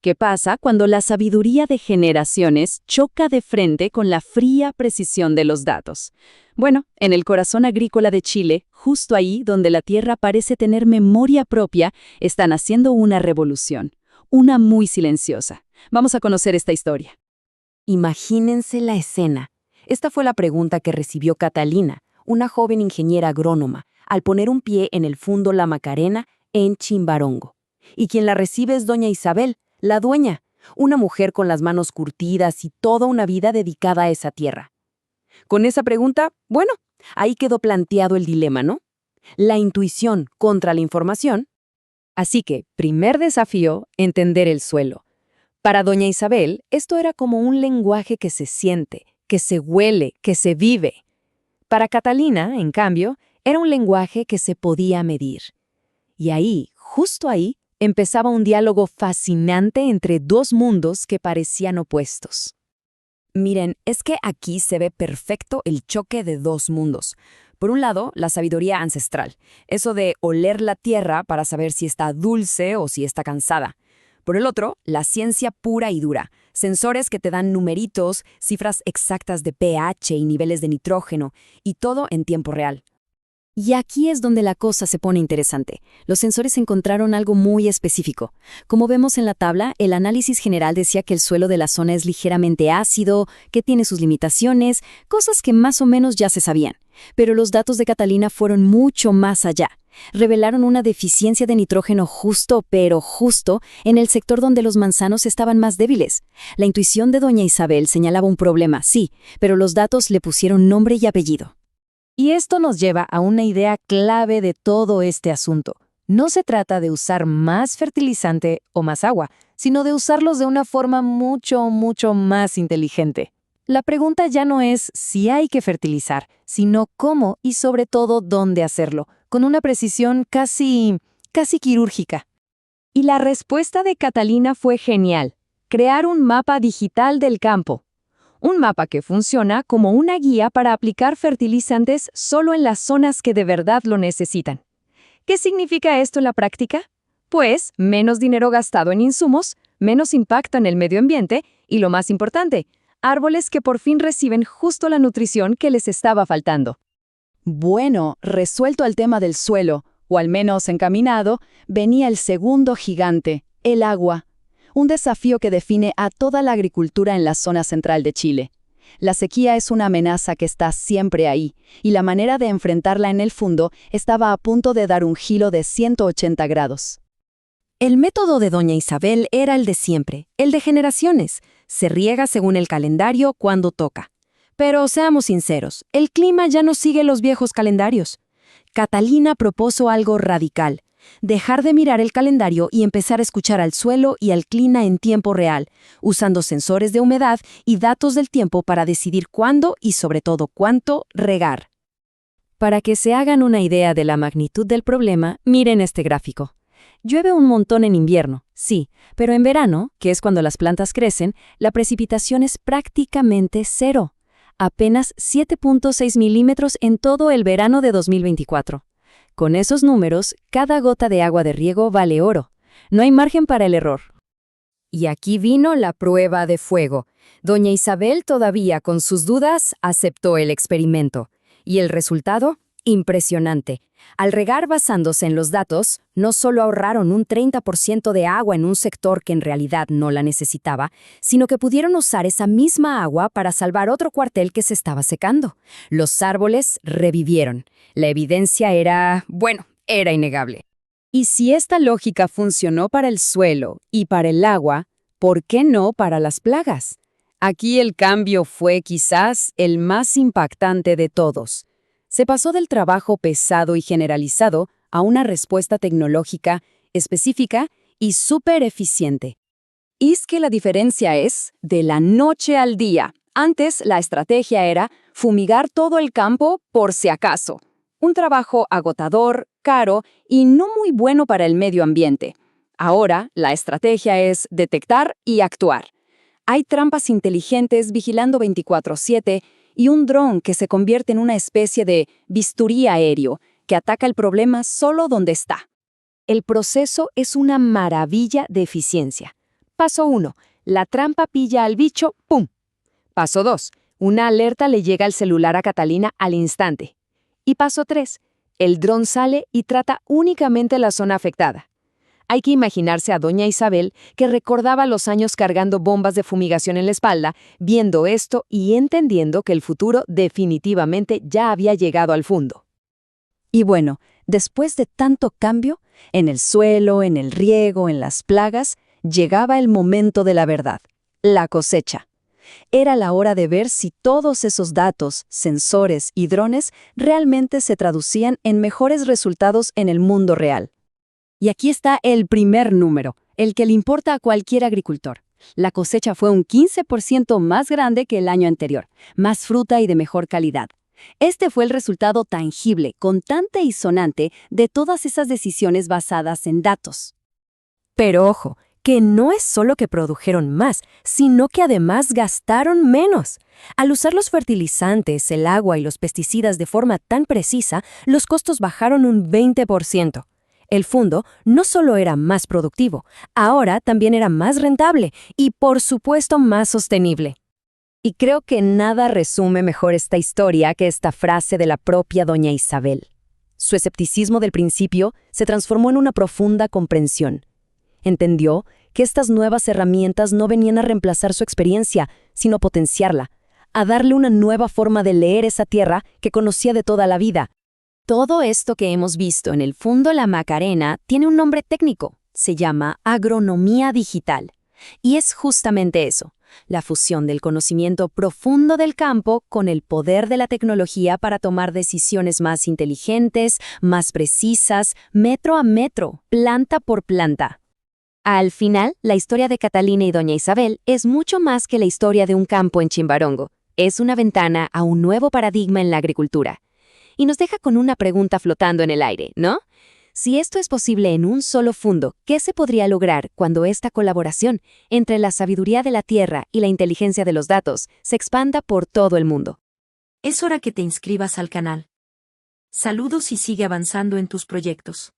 ¿Qué pasa cuando la sabiduría de generaciones choca de frente con la fría precisión de los datos? Bueno, en el corazón agrícola de Chile, justo ahí donde la tierra parece tener memoria propia, están haciendo una revolución, una muy silenciosa. Vamos a conocer esta historia. Imagínense la escena. Esta fue la pregunta que recibió Catalina, una joven ingeniera agrónoma, al poner un pie en el Fundo La Macarena en Chimbarongo. Y quien la recibe es doña Isabel, la dueña, una mujer con las manos curtidas y toda una vida dedicada a esa tierra. Con esa pregunta, bueno, ahí quedó planteado el dilema, ¿no? La intuición contra la información. Así que, primer desafío, entender el suelo. Para doña Isabel, esto era como un lenguaje que se siente, que se huele, que se vive. Para Catalina, en cambio, era un lenguaje que se podía medir. Y ahí, justo ahí, empezaba un diálogo fascinante entre dos mundos que parecían opuestos. Miren, es que aquí se ve perfecto el choque de dos mundos. Por un lado, la sabiduría ancestral, eso de oler la tierra para saber si está dulce o si está cansada. Por el otro, la ciencia pura y dura, sensores que te dan numeritos, cifras exactas de pH y niveles de nitrógeno, y todo en tiempo real. Y aquí es donde la cosa se pone interesante. Los sensores encontraron algo muy específico. Como vemos en la tabla, el análisis general decía que el suelo de la zona es ligeramente ácido, que tiene sus limitaciones, cosas que más o menos ya se sabían. Pero los datos de Catalina fueron mucho más allá. Revelaron una deficiencia de nitrógeno justo, pero justo, en el sector donde los manzanos estaban más débiles. La intuición de doña Isabel señalaba un problema, sí, pero los datos le pusieron nombre y apellido. Y esto nos lleva a una idea clave de todo este asunto. No se trata de usar más fertilizante o más agua, sino de usarlos de una forma mucho más inteligente. La pregunta ya no es si hay que fertilizar, sino cómo y sobre todo dónde hacerlo, con una precisión casi quirúrgica. Y la respuesta de Catalina fue genial: crear un mapa digital del campo. Un mapa que funciona como una guía para aplicar fertilizantes solo en las zonas que de verdad lo necesitan. ¿Qué significa esto en la práctica? Pues menos dinero gastado en insumos, menos impacto en el medio ambiente y, lo más importante, árboles que por fin reciben justo la nutrición que les estaba faltando. Bueno, resuelto el tema del suelo, o al menos encaminado, venía el segundo gigante, el agua. Un desafío que define a toda la agricultura en la zona central de Chile. La sequía es una amenaza que está siempre ahí, y la manera de enfrentarla en el Fundo estaba a punto de dar un giro de 180 grados. El método de doña Isabel era el de siempre, el de generaciones. Se riega según el calendario cuando toca. Pero seamos sinceros, el clima ya no sigue los viejos calendarios. Catalina propuso algo radical: dejar de mirar el calendario y empezar a escuchar al suelo y al clima en tiempo real, usando sensores de humedad y datos del tiempo para decidir cuándo y sobre todo cuánto regar. Para que se hagan una idea de la magnitud del problema, miren este gráfico. Llueve un montón en invierno, sí, pero en verano, que es cuando las plantas crecen, la precipitación es prácticamente cero. Apenas 7.6 milímetros en todo el verano de 2024. Con esos números, cada gota de agua de riego vale oro. No hay margen para el error. Y aquí vino la prueba de fuego. Doña Isabel, todavía con sus dudas, aceptó el experimento. ¿Y el resultado? Impresionante. Al regar basándose en los datos, no solo ahorraron un 30% de agua en un sector que en realidad no la necesitaba, sino que pudieron usar esa misma agua para salvar otro cuartel que se estaba secando. Los árboles revivieron. La evidencia era innegable. Y si esta lógica funcionó para el suelo y para el agua, ¿por qué no para las plagas? Aquí el cambio fue quizás el más impactante de todos. Se pasó del trabajo pesado y generalizado a una respuesta tecnológica específica y súper eficiente. Y es que la diferencia es de la noche al día. Antes la estrategia era fumigar todo el campo por si acaso. Un trabajo agotador, caro y no muy bueno para el medio ambiente. Ahora la estrategia es detectar y actuar. Hay trampas inteligentes vigilando 24/7 y un dron que se convierte en una especie de bisturí aéreo que ataca el problema solo donde está. El proceso es una maravilla de eficiencia. Paso 1. La trampa pilla al bicho, ¡pum! Paso 2. Una alerta le llega al celular a Catalina al instante. Y paso 3. El dron sale y trata únicamente la zona afectada. Hay que imaginarse a doña Isabel, que recordaba los años cargando bombas de fumigación en la espalda, viendo esto y entendiendo que el futuro definitivamente ya había llegado al fondo. Y bueno, después de tanto cambio, en el suelo, en el riego, en las plagas, llegaba el momento de la verdad, la cosecha. Era la hora de ver si todos esos datos, sensores y drones realmente se traducían en mejores resultados en el mundo real. Y aquí está el primer número, el que le importa a cualquier agricultor. La cosecha fue un 15% más grande que el año anterior, más fruta y de mejor calidad. Este fue el resultado tangible, contante y sonante de todas esas decisiones basadas en datos. Pero ojo, que no es solo que produjeron más, sino que además gastaron menos. Al usar los fertilizantes, el agua y los pesticidas de forma tan precisa, los costos bajaron un 20%. El fondo no solo era más productivo, ahora también era más rentable y, por supuesto, más sostenible. Y creo que nada resume mejor esta historia que esta frase de la propia doña Isabel. Su escepticismo del principio se transformó en una profunda comprensión. Entendió que estas nuevas herramientas no venían a reemplazar su experiencia, sino a potenciarla, a darle una nueva forma de leer esa tierra que conocía de toda la vida. Todo esto que hemos visto en el Fundo La Macarena tiene un nombre técnico, se llama agronomía digital. Y es justamente eso, la fusión del conocimiento profundo del campo con el poder de la tecnología para tomar decisiones más inteligentes, más precisas, metro a metro, planta por planta. Al final, la historia de Catalina y doña Isabel es mucho más que la historia de un campo en Chimbarongo. Es una ventana a un nuevo paradigma en la agricultura. Y nos deja con una pregunta flotando en el aire, ¿no? Si esto es posible en un solo fundo, ¿qué se podría lograr cuando esta colaboración entre la sabiduría de la tierra y la inteligencia de los datos se expanda por todo el mundo? Es hora que te inscribas al canal. Saludos y sigue avanzando en tus proyectos.